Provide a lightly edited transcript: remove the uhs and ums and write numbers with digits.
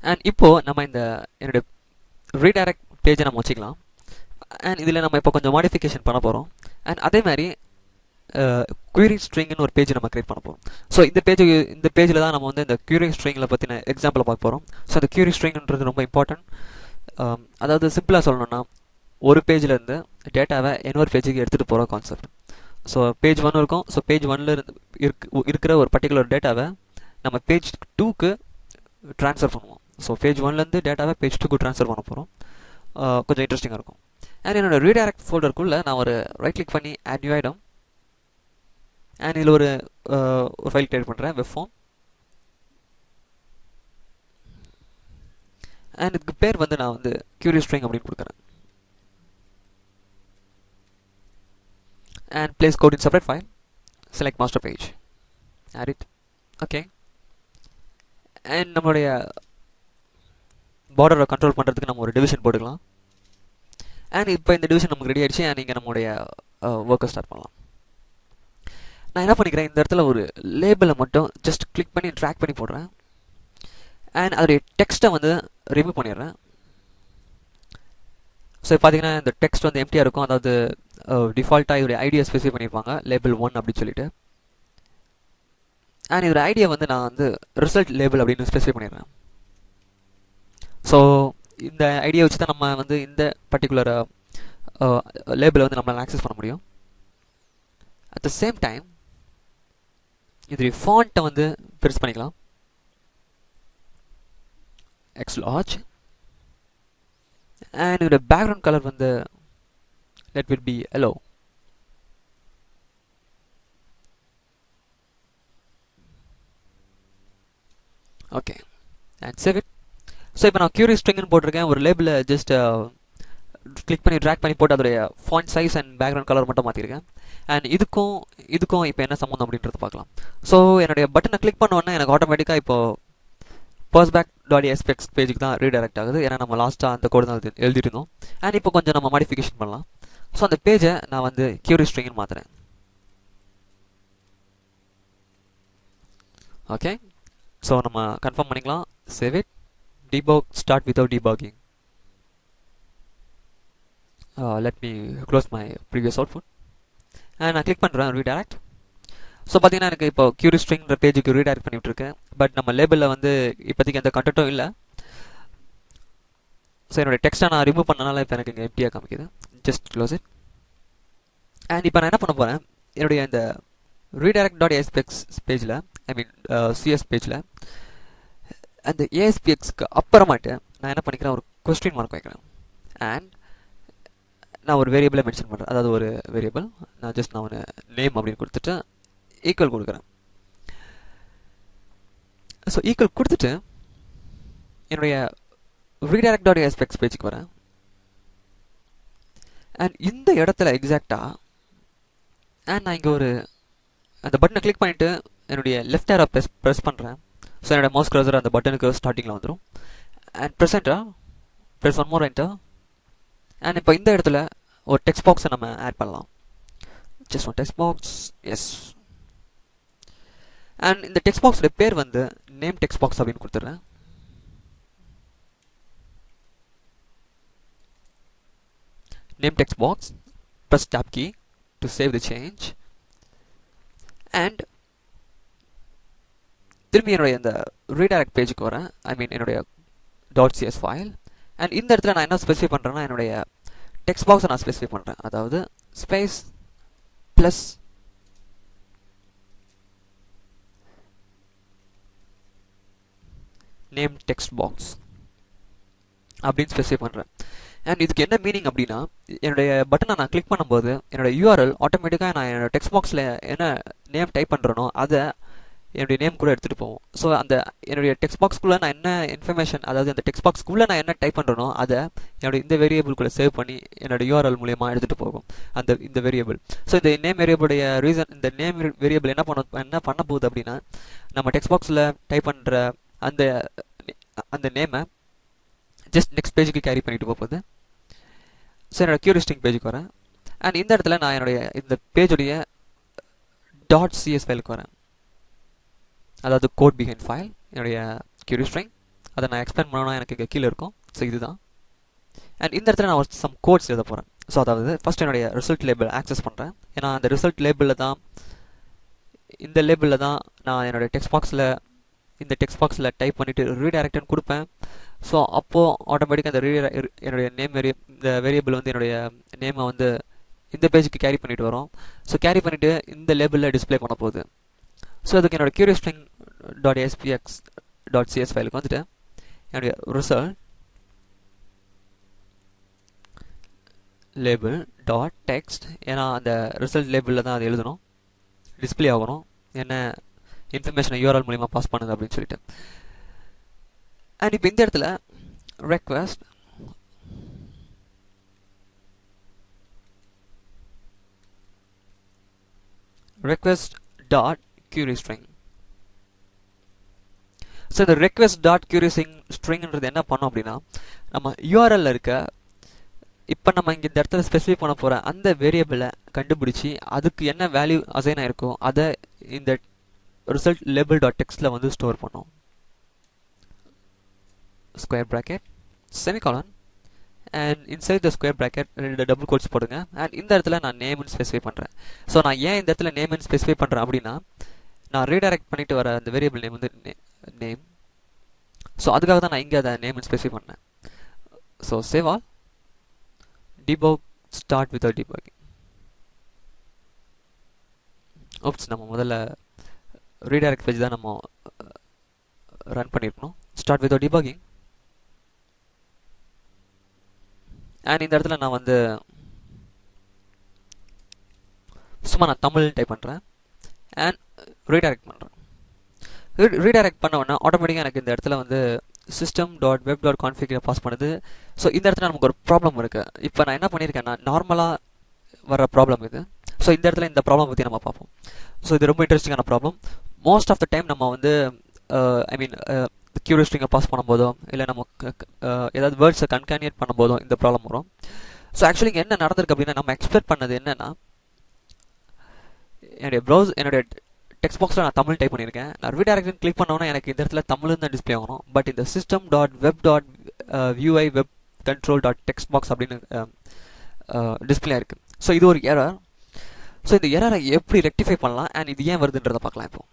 And இப்போது நம்ம இந்த என்னுடைய ரீடைரக்ட் பேஜை நம்ம வச்சுக்கலாம். அண்ட் இதில் நம்ம இப்போ கொஞ்சம் மாடிஃபிகேஷன் பண்ண போகிறோம். அண்ட் அதே மாதிரி query ஸ்ட்ரிங்னு ஒரு பேஜ் நம்ம கிரியேட் பண்ண போகிறோம். ஸோ இந்த பேஜில் தான் நம்ம வந்து இந்த query ஸ்ட்ரிங்கில் பற்றின எக்ஸாம்பிளை பார்க்க போகிறோம். ஸோ இந்த query ஸ்ட்ரிங்ன்றது ரொம்ப இம்பார்ட்டன்ட். அதாவது சிம்பிளாக சொல்லணும்னா ஒரு பேஜிலேருந்து டேட்டாவை இன்னொரு பேஜுக்கு எடுத்துகிட்டு போகிற கான்செப்ட். ஸோ பேஜ் 1 இருக்கும். ஸோ பேஜ் 1ல் இருக்கிற ஒரு பர்டிகுலர் டேட்டாவை நம்ம பேஜ் 2க்கு ட்ரான்ஸ்ஃபர் பண்ணுவோம். ஸோ பேஜ் 1லேருந்து டேட்டாவை பேஜ் 2க்கு ட்ரான்ஸ்ஃபர் பண்ண போகிறோம். கொஞ்சம் இன்ட்ரெஸ்டிங்காக இருக்கும். அண்ட் என்னோட ரீடைரக்ட் ஃபோல்டருக்குள்ளே நான் ஒரு ரைட் கிளிக் பண்ணி ஆட் நியூ ஐட்டம் அண்ட் இதில் ஒரு ஃபைல் கிரியேட் பண்ணுறேன், வெப் ஃபார்ம். அண்ட் இதுக்கு பேர் வந்து நான் வந்து query string அப்படின்னு கொடுக்குறேன். and place code in separate file, select master page, add it, okay. and நம்மளுடைய பார்டரை கண்ட்ரோல் பண்ணுறதுக்கு நம்ம ஒரு டிவிஷன் போட்டுக்கலாம். அண்ட் இப்போ இந்த டிவிஷன் நமக்கு ரெடி ஆகிடுச்சு. அண்ட் இங்கே நம்மளுடைய ஒர்க்கை ஸ்டார்ட் பண்ணலாம். நான் என்ன பண்ணிக்கிறேன், இந்த இடத்துல ஒரு லேபிளை மட்டும் ஜஸ்ட் கிளிக் பண்ணி ட்ராக் பண்ணி போடுறேன். அண்ட் அதோடைய டெக்ஸ்ட்டை வந்து ரிமூவ் பண்ணிடுறேன். ஸோ பார்த்தீங்கன்னா இந்த டெக்ஸ்ட் வந்து எம்டியாக இருக்கும். அதாவது டிஃபால்ட்டாக இதோடைய ஐடியா ஸ்பெசிஃபை பண்ணியிருப்பாங்க, லேபிள் 1 அப்படின்னு சொல்லிட்டு. அண்ட் இதோட ஐடியா வந்து நான் வந்து ரிசல்ட் லேபிள் அப்படின்னு ஸ்பெசிஃபை பண்ணிடுறேன். ஸோ இந்த ஐடியா வச்சு தான் நம்ம வந்து இந்த பர்டிகுலர் லேபிளை வந்து நம்மளால் ஆக்சஸ் பண்ண முடியும். அட் த சேம் டைம் இதோடைய ஃபாண்ட்டை வந்து பெருசு பண்ணிக்கலாம், எக்ஸ் லார்ஜ். அண்ட் இதோட பேக்ரவுண்ட் கலர் வந்து let will be yellow. okay and save it. So இப்போ நான் query string போட்டிருக்கேன். ஒரு லேபிளை ஜஸ்ட் கிளிக் பண்ணி ட்ராக் பண்ணி போட்டு அதோடைய font size and background colour மட்டும் மாற்றிருக்கேன். அண்ட் இதுக்கும் இப்போ என்ன சம்மந்தம் அப்படின்றது பார்க்கலாம். ஸோ என்னுடைய பட்டனை கிளிக் பண்ணோன்னே எனக்கு ஆட்டோமேட்டிக்காக இப்போது persback.aspx பேஜுக்கு தான் ரீடைரக்ட் ஆகுது. ஏன்னா நம்ம லாஸ்ட்டாக அந்த கோடு தான் எழுதிட்டு இருந்தோம். அண்ட் இப்போ கொஞ்சம் நம்ம மாடிஃபிகேஷன் பண்ணலாம். ஸோ அந்த பேஜை நான் வந்து query stringனு மாற்றுறேன். ஓகே, ஸோ நம்ம கன்ஃபார்ம் பண்ணிக்கலாம். Save it. debug start without debugging. let me close my previous output and நான் கிளிக் பண்ணுறேன் ரீடைரக்ட். ஸோ பார்த்தீங்கன்னா எனக்கு இப்போ query stringன்ற பேஜுக்கு ரீடைரக்ட் பண்ணிட்டு இருக்கேன். பட் நம்ம லேபிளில் வந்து இப்போதைக்கு எந்த கண்டென்ட்டும் இல்லை. ஸோ என்னோடய டெக்ஸ்ட்டை நான் ரிமூவ் பண்ணனால இப்போ எனக்கு இங்கே எம்டியாக காமிக்குது. Just close it. அண்ட் இப்போ நான் என்ன பண்ண போகிறேன், என்னுடைய இந்த redirect.aspx பேஜில், ஐ மீன் சிஎஸ் பேஜில் அந்த ஏஎஸ்பிஎக்ஸ்க்கு அப்புறமாட்டு நான் என்ன பண்ணிக்கிறேன், ஒரு கொஸ்டின் மார்க் வைக்கிறேன். அண்ட் நான் ஒரு வேரியபிளை மென்ஷன் பண்ணுறேன். அதாவது ஒரு வேரியபிள் நான் ஒரு நேம் அப்படின்னு கொடுத்துட்டு ஈக்குவல் கொடுக்குறேன். ஸோ ஈக்குவல் கொடுத்துட்டு என்னுடைய redirect.aspx பேஜுக்கு வரேன். அண்ட் இந்த இடத்துல எக்ஸாக்டாக அண்ட் நான் இங்கே ஒரு அந்த பட்டனை கிளிக் பண்ணிவிட்டு என்னுடைய லெஃப்ட் ஏரோ ப்ரெஸ் பண்ணுறேன். ஸோ என்னோட மவுஸ் க்ரௌசர் அந்த பட்டனுக்கு ஸ்டார்டிங்கில் வந்துடும். And press one more enter. And இப்போ இந்த இடத்துல ஒரு டெக்ஸ்ட் பாக்ஸை நம்ம ஆட் பண்ணலாம். Just one text box, yes. And இந்த டெக்ஸ்ட் பாக்ஸோட பேர் வந்து நேம் டெக்ஸ்ட் பாக்ஸ் அப்படின்னு கொடுத்துட்றேன். Name text box, press tab key to save the change. And திரும்பி என்னுடைய இந்த ரீடைரக்ட் பேஜுக்கு வரேன். ஐ மீன் என்னுடைய .cs ஃபைல். அண்ட் இந்த இடத்துல நான் என்ன ஸ்பெசிஃபை பண்ணுறேன்னா என்னுடைய டெக்ஸ்ட் பாக்ஸை நான் ஸ்பெசிஃபை பண்ணுறேன். அதாவது space plus name text box அப்படின்னு ஸ்பெசிஃபை பண்ணுறேன். அண்ட் இதுக்கு என்ன மீனிங் அப்படின்னா, என்னுடைய பட்டனை நான் கிளிக் பண்ணும்போது என்னோட யூஆர்எல் ஆட்டோமேட்டிக்காக நான் என்னோட டெக்ஸ்ட் பாக்ஸில் என்ன நேம் டைப் பண்ணுறனோ அதை என்னுடைய நேம் கூட எடுத்துகிட்டு போவோம். ஸோ அந்த என்னுடைய டெக்ஸ்ட் பாக்ஸ்குள்ளே நான் என்ன இன்ஃபர்மேஷன், அதாவது அந்த டெக்ஸ்ட் பாக்ஸ்குள்ளே நான் என்ன டைப் பண்ணுறனோ அதை என்னோட இந்த வேரியபிள்குள்ளே சேவ் பண்ணி என்னோட யூஆர்எல் மூலியமாக எடுத்துகிட்டு போகும் இந்த வேரியபிள். ஸோ இந்த நேம் வேரியபிளுடைய ரீசன், இந்த நேம் வேரியபிள் என்ன பண்ண போகுது அப்படின்னா, நம்ம டெக்ஸ்ட் பாக்ஸில் டைப் பண்ணுற அந்த நேமை ஜஸ்ட் நெக்ஸ்ட் பேஜுக்கு கேரி பண்ணிட்டு போகுது. ஸோ என்னோட query string பேஜுக்கு வரேன். அண்ட் இந்த இடத்துல நான் என்னுடைய இந்த பேஜுடைய .cs ஃபைலுக்கு வரேன். அதாவது கோட் பிஹைண்ட் ஃபைல், என்னுடைய query string அதை நான் எக்ஸ்பிளைன் பண்ணணும்னா எனக்கு கீழே இருக்கும். ஸோ இதுதான். அண்ட் இந்த இடத்துல நான் சம் கோட்ஸ் எழுத போகிறேன். ஸோ அதாவது ஃபஸ்ட் என்னுடைய ரிசல்ட் லேபிள் ஆக்சஸ் பண்ணுறேன். ஏன்னா அந்த ரிசல்ட் லேபிளில் தான், இந்த லேபிளில் தான் நான் என்னுடைய டெக்ஸ்ட் பாக்ஸில் இந்த டெக்ஸ்ட் பாக்ஸில் டைப் பண்ணிவிட்டு ரீடைரக்ட்னு கொடுப்பேன். ஸோ அப்போது ஆட்டோமேட்டிக்காக அந்த என்னுடைய நேம் இந்த வேரியபிள் வந்து என்னுடைய நேமை வந்து இந்த பேஜுக்கு கேரி பண்ணிட்டு வரும். ஸோ கேரி பண்ணிவிட்டு இந்த லேபிளில் டிஸ்பிளே பண்ண போகுது. ஸோ அதுக்கு என்னோட curious string .spx.cs ஃபைலுக்கு வந்துட்டு என்னுடைய ரிசல்ட் லேபிள் டாட் டெக்ஸ்ட், ஏன்னா அந்த ரிசல்ட் லேபிளில் தான் அது எழுதணும், டிஸ்பிளே ஆகணும், என்ன இன்ஃபர்மேஷனை URL மூலிமா பாஸ் பண்ணுது அப்படின்னு சொல்லிட்டு. அண்ட் இப்போ இந்த இடத்துல request dot query string. So இந்த request டாட் query stringன்றது என்ன பண்ணோம் அப்படின்னா, நம்ம URL இருக்க இப்போ நம்ம இங்கே இந்த இடத்துல ஸ்பெசிஃபை பண்ண போகிற அந்த வேரியபிளை கண்டுபிடிச்சி அதுக்கு என்ன வேல்யூ அசைன் ஆயிருக்கோ அதை இந்த ரிசல்ட் லேபிள் டாட் டெக்ஸ்ட்டில் வந்து ஸ்டோர் பண்ணோம். Square bracket semicolon and inside the square bracket 2 double quotes போடுங்க. அண்ட் இந்த இடத்துல நான் நேம்னு ஸ்பெசிஃபை பண்ணுறேன். ஸோ நான் ஏன் இந்த இடத்துல நேம்னு ஸ்பெசிஃபை பண்ணுறேன் அப்படின்னா, நான் ரீடைரக்ட் பண்ணிட்டு வர அந்த வேரியபிள் நேம் வந்து நேம். ஸோ அதுக்காக தான் நான் இங்கே அதை நேம்னு ஸ்பெசிஃபை பண்ணேன். So save all, debug start without debugging. Oops, நம்ம முதல்ல ரீடைரக்ட் பேஜ் தான் நம்ம ரன் பண்ணியிருக்கணும். Start without debugging. அண்ட் இந்த இடத்துல நான் வந்து சும்மா நான் தமிழ் டைப் பண்ணுறேன் அண்ட் ரீடைரக்ட் பண்ணுறேன். ரீடைரக்ட் பண்ண உடனே ஆட்டோமேட்டிக்காக எனக்கு இந்த இடத்துல வந்து system.web.config பாஸ் பண்ணுது. ஸோ இந்த இடத்துல நமக்கு ஒரு ப்ராப்ளம் இருக்குது. இப்போ நான் என்ன பண்ணியிருக்கேன்னா, நார்மலாக வர ப்ராப்ளம் இது. ஸோ இந்த இடத்துல இந்த ப்ராப்ளம் பற்றி நம்ம பார்ப்போம். ஸோ இது ரொம்ப இன்ட்ரெஸ்டிங்கான problem. Most of the time நம்ம வந்து curious string பாஸ் பண்ணும்போதோ இல்லை நம்ம ஏதாவது வேர்ட்ஸை கன்கானியேட் பண்ணும்போதோ இந்த ப்ராப்ளம் வரும். ஸோ ஆக்சுவலி இங்கே என்ன நடந்திருக்கு அப்படின்னா, நம்ம எக்ஸ்பெக்ட் பண்ணது என்னென்னா, என்னுடைய டெக்ஸ்ட் பாக்ஸில் நான் தமிழ் டைப் பண்ணியிருக்கேன். நான் ரீடைரக்ட் கிளிக் பண்ணோன்னா எனக்கு இந்த இடத்துல தமிழ் தான் டிஸ்பிளே ஆகணும். பட் இந்த system.web.ui web control text box அப்படின்னு டிஸ்பிளே இருக்குது. ஸோ இது ஒரு எரர். ஸோ இந்த எரரை எப்படி ரெக்டிஃபை பண்ணலாம் அண்ட் இது ஏன் வருதுன்றதை பார்க்கலாம் இப்போ.